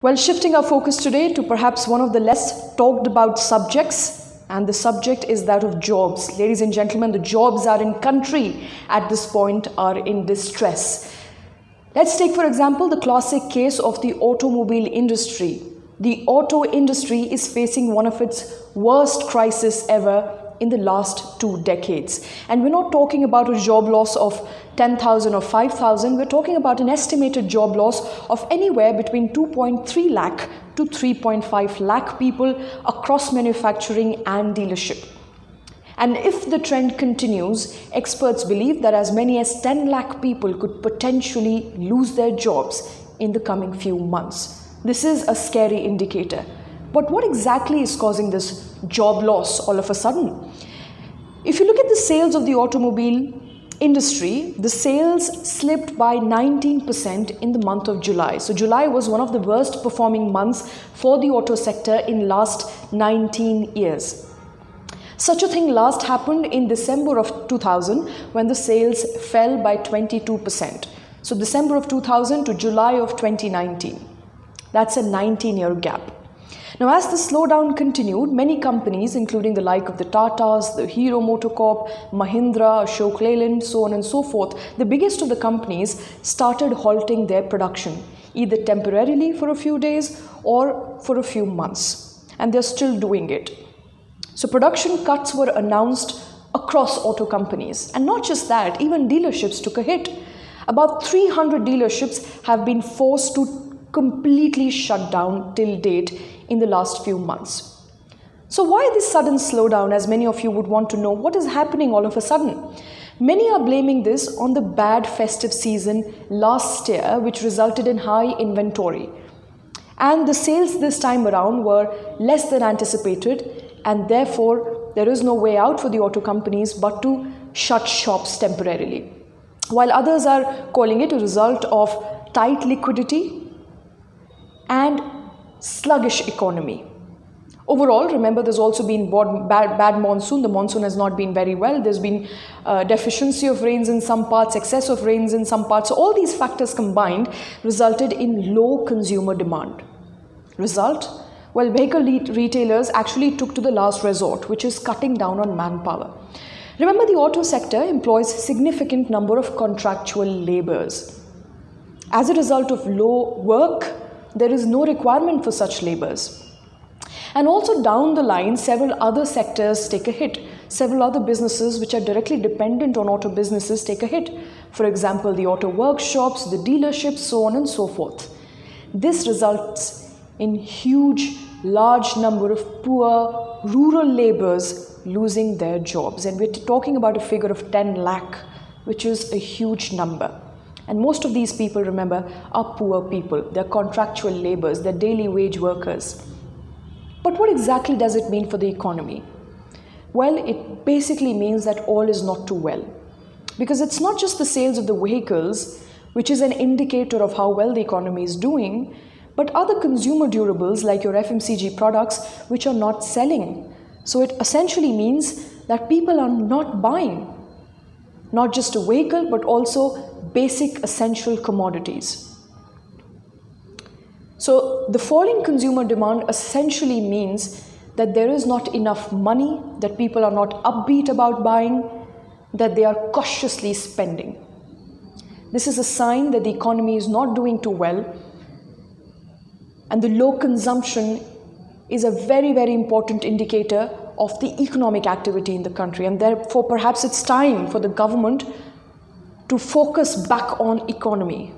Well, shifting our focus today to perhaps one of the less talked about subjects, and the subject is that of jobs. Ladies and gentlemen, the jobs are in country at this point are in distress. Let's take, for example, the classic case of the automobile industry. The auto industry is facing one of its worst crises ever in the last 2 decades. And we're not talking about a job loss of 10,000 or 5,000. We're talking about an estimated job loss of anywhere between 2.3 lakh to 3.5 lakh people across manufacturing and dealership. And if the trend continues, experts believe that as many as 10 lakh people could potentially lose their jobs in the coming few months. This is a scary indicator. But what exactly is causing this job loss all of a sudden? If you look at the sales of the automobile industry, the sales slipped by 19% in the month of July. So July was one of the worst performing months for the auto sector in last 19 years. Such a thing last happened in December of 2000 when the sales fell by 22%. So December of 2000 to July of 2019. That's a 19-year gap. Now, as the slowdown continued, many companies, including the like of the Tatas, the Hero Motocorp, Mahindra, Ashok Leyland, so on and so forth, the biggest of the companies started halting their production, either temporarily for a few days or for a few months. And they're still doing it. So production cuts were announced across auto companies. And not just that, even dealerships took a hit. About 300 dealerships have been forced to completely shut down till date in the last few months. So why this sudden slowdown, as many of you would want to know what is happening all of a sudden? Many are blaming this on the bad festive season last year, which resulted in high inventory. And the sales this time around were less than anticipated, and therefore there is no way out for the auto companies but to shut shops temporarily. While others are calling it a result of tight liquidity and sluggish economy. Overall, remember, there's also been bad monsoon. The monsoon has not been very well. There's been deficiency of rains in some parts, excess of rains in some parts. So all these factors combined resulted in low consumer demand. Result? Well, vehicle retailers actually took to the last resort, which is cutting down on manpower. Remember, the auto sector employs a significant number of contractual laborers. As a result of low work, there is no requirement for such laborers. And also down the line, several other sectors take a hit. Several other businesses which are directly dependent on auto businesses take a hit. For example, the auto workshops, the dealerships, so on and so forth. This results in large number of poor rural laborers losing their jobs. And we're talking about a figure of 10 lakh, which is a huge number. And most of these people, remember, are poor people. They're contractual laborers, they're daily wage workers. But what exactly does it mean for the economy? Well, it basically means that all is not too well. Because it's not just the sales of the vehicles, which is an indicator of how well the economy is doing, but other consumer durables like your FMCG products, which are not selling. So it essentially means that people are not buying. Not just a vehicle, but also basic essential commodities. So the falling consumer demand essentially means that there is not enough money, that people are not upbeat about buying, that they are cautiously spending. This is a sign that the economy is not doing too well, and the low consumption is a very, very important indicator of the economic activity in the country, and therefore perhaps it's time for the government to focus back on economy.